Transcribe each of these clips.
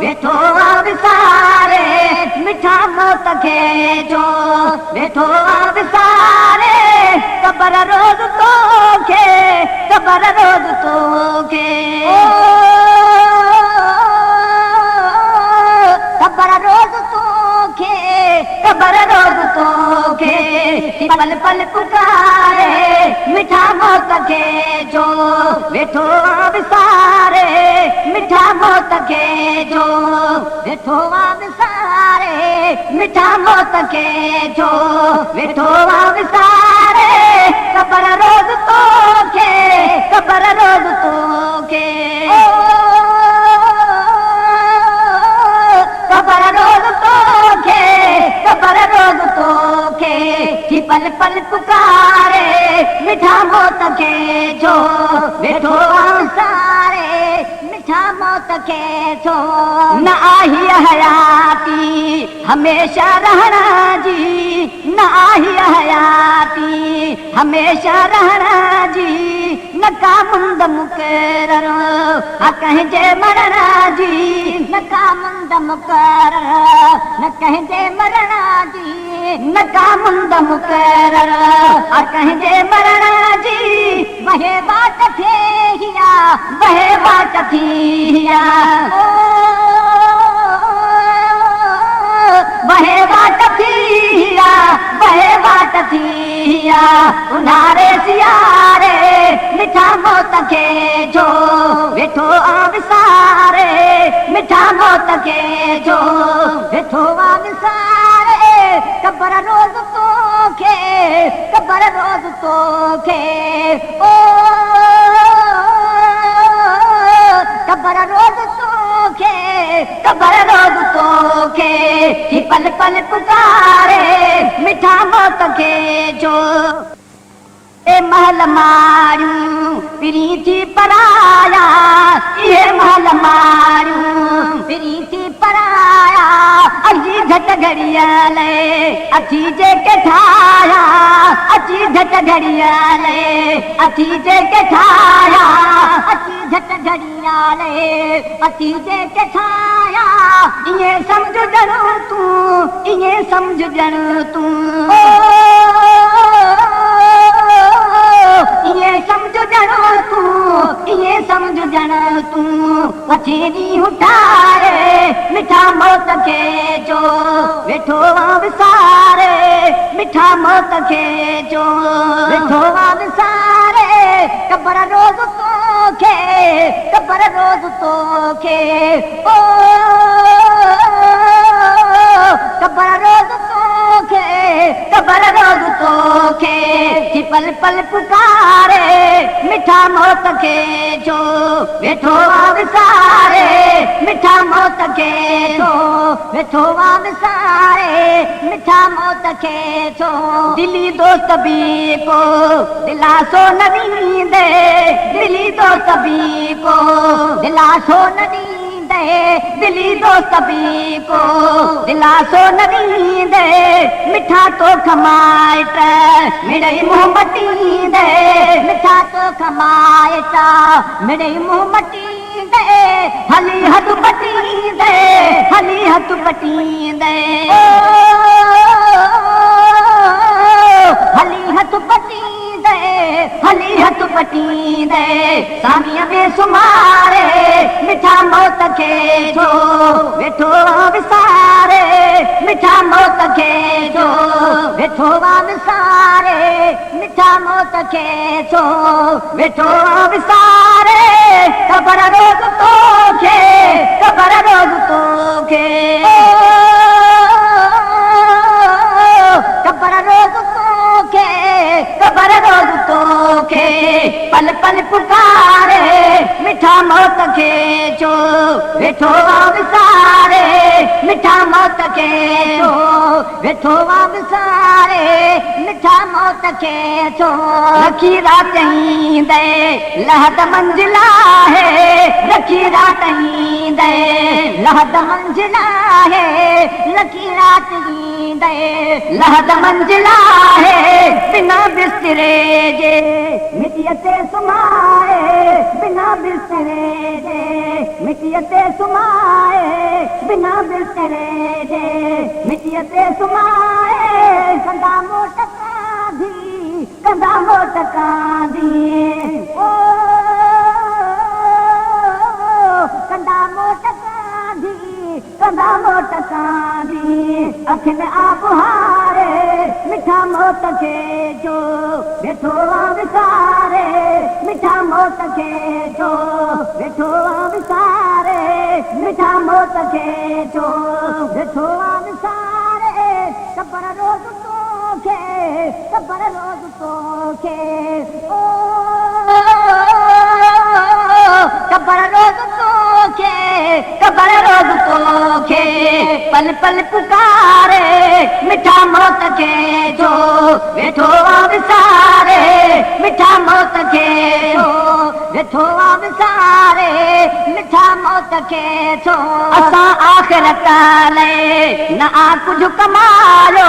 वेठो विसारे मिठा मौत खे जो वेठो विसारे क़बर रोज़ तोखे क़बर रोज़ तोखे क़बर रोज़ तोखे क़बर रोज़ तोखे पल पल पुकारे मिठा मौत खे जो वेठो विसारे मिठा मौत खे जो वेठो विसारे मिठा मौत खे जो वेठो विसारे क़बर रोज़ तोखे क़बर रोज़ तोखे क़बर रोज़ तोखे क़बर रोज़ तोखे पल पल पुकारे मिठा मौत खे जो वेठो विसारे मिठा मौत खे जो न आही हयाती हमेशा रहणा जी न आही हयाती हमेशा रहणा जी न का मुंद मुक़रर कंहिंजे मरणा जी न का मुंद मुक़रर न कंहिंजे मरणा जी न का मुंद मुक़रर कंहिंजे मरणा जी वहे बात थे हिया वहे बात थी हिया वहे बात थी हिया वहे बात थी हिया उन्हारे सियारे मिठा मौत खे जो वेठो विसारे मिठा मौत खे जो वेठो विसारे क़बर रोज़ तोखे क़बर रोज़ तोखे क़बर रोज़ तोखे क़बर रोज़ तोखे पल पल पुकारे मिठा मौत खे जो ए महल मारियूं पिरी थी पराया ये महल मारियूं पिरी थी पराया अजी झट घड़ियाले अची जेके ठाया अची झट घड़ियाले अची जेके ठाया अची झट घड़ियाले अची जेके ठाया इहे समझ ॼणो तूं इहे समझ ॼणो तूं ये समझ ॼणो तूं ये समझ ॼणो तूं वठेरी उठारे मिठा मौत खे जो वेठो विसारे मिठा मौत खे जो वेठो विसारे क़बर रोज़ तोखे क़बर रोज़ तोखे क़बर रोज़ तोखे क़बर रोज़ तोखे पल पल पुकारे मिठा मौत खे जो वेठो विसारे मिठा मौत खे जो वेठो विसारे मिठा मौत खे जो दिली दोस्त भी को दिलासो न ॾींदे दिली दोस्त भी को दिलासो न ॾींदे दिली दोस्त भी को दिलासो न ॾींदे मिठा तो खमाइट मिड़ई मुंहुं मटींदे मिठा तो खमाइट मिड़ई मुंहुं मटींदे हली हथ पटींदे हली हथ पटींदे हली हथ पटींदे हली हथ पटींदे सामीअ में सुमारे मिठा मौत खे जो वेठो विसारे मिठा मौत खे जो वेठो विसारे मिठा मौत खे जो वेठो विसारे क़बर रोज़ तोखे क़बर रोज़ तोखे क़बर रोज़ तोखे क़बर रोज़ तोखे पल पल पुकारे मिठा मौत खे जो वेठो विसारे मिठा मौत खे जो वेठो विसारे मिठा मौत खे जो रखी रात ईंदे लहद मंजिला है रखी रात ईंदे लहद मंजिला है रखी रात ईंदे दे लहद मंजिला है बिना बिस्तरे जे मिट्टीअ ते सुमाए बिना बिस्तरे जे मिट्टीअ ते सुमाए बिना बिस्तरे जे मिट्टीअ ते सुमाए कंदा मोट कांदी ओ कंदा मोट कांदी अखिन आब हारे मिठा मौत खे जो वेठो विसारे मिठा मौत खे जो वेठो विसारे मिठा मौत खे जो वेठो विसारे कबर रोज़ तोखे ओ कबर रोज़ तोखे पल पल पुकारे मिठा मौत खे जो वेठो विसारे मिठा मौत खे जो वेठो विसारे मिठा मौत खे जो असां आख़िरत लाइ न कुझु कमायो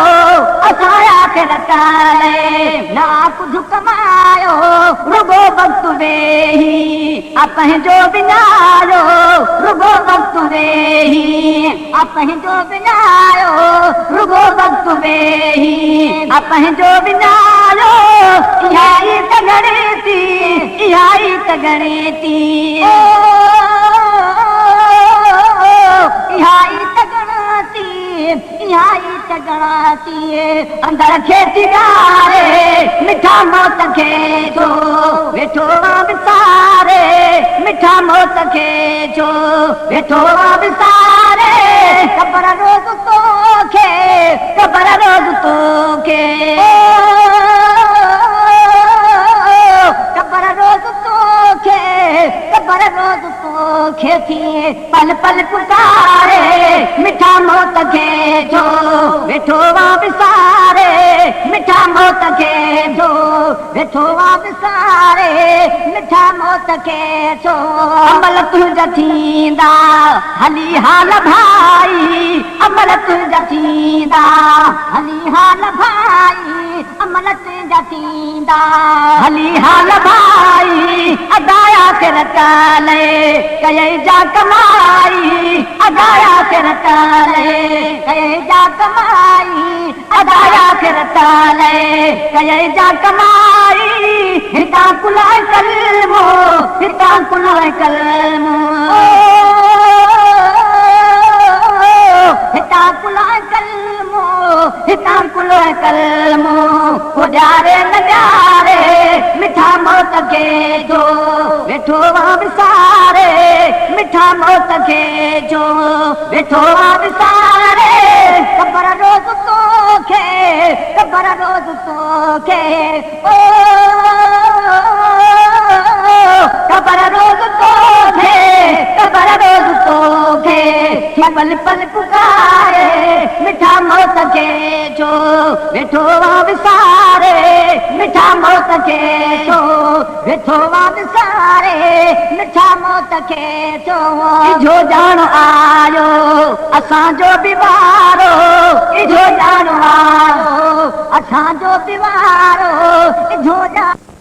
असां आख़िरत लाइ न कुझु कमायो रुगो वक़्तु वेही पंहिंजो विञायो रुगो वक़्तु वेही पंहिंजो विञायो रुगो वक़्तु वेही पंहिंजो विञायो इहा ई त गणेती इहा ई त गणेती इहा ई त गणती इहा ई त गणती अंदर खेती ॾारे मिठा मौत खे जो वेठो विसारे मिठा मौत खे जो वेठो विसारे कबर रोज़ तोखे कबर रोज़ तोखे कबर रोज़ तोखे कबर रोज़ तोखे थी पल पल पुकारे मिठा मौत खे जो वेठो विसारे मिठा मौत खे जो वेठो विसारे मिठा मौत खे जो अमल तुंहिंजा थींदा हली हाल भाई अमल तुंहिंजा थींदा हली हाल भाई अमल तुंहिंजा थींदा हली हाल भाई अदाया आख़िरत लाइ कयई जा कमाई अदाया आख़िरत लाइ कयई जा कमाई अदाया आख़िरत लाइ कयई जा कमाई हितां कुलाए कलमो हितां कुलाए कलमो हितां कुलाए कलमो हितां कुलाए कलमो ॾियारे न ॾियारे मिठा मौत खे जो वेठो विसारे मिठा मौत खे जो वेठो विसारे कबर रोज़ तोखे कबर रोज़ तोखे ओ कबर रोज़ तोखे कबर रोज़ तोखे पल पल पुकारे मिठा मौत खे जो वेठो विसारे मिठा मौत खे जो वेठो विसारे मिठा मौत खे जो इहो ॼाण आयो असांजो बीवारो इहो ॼाण आयो असांजो बीवारो इहो ॼाण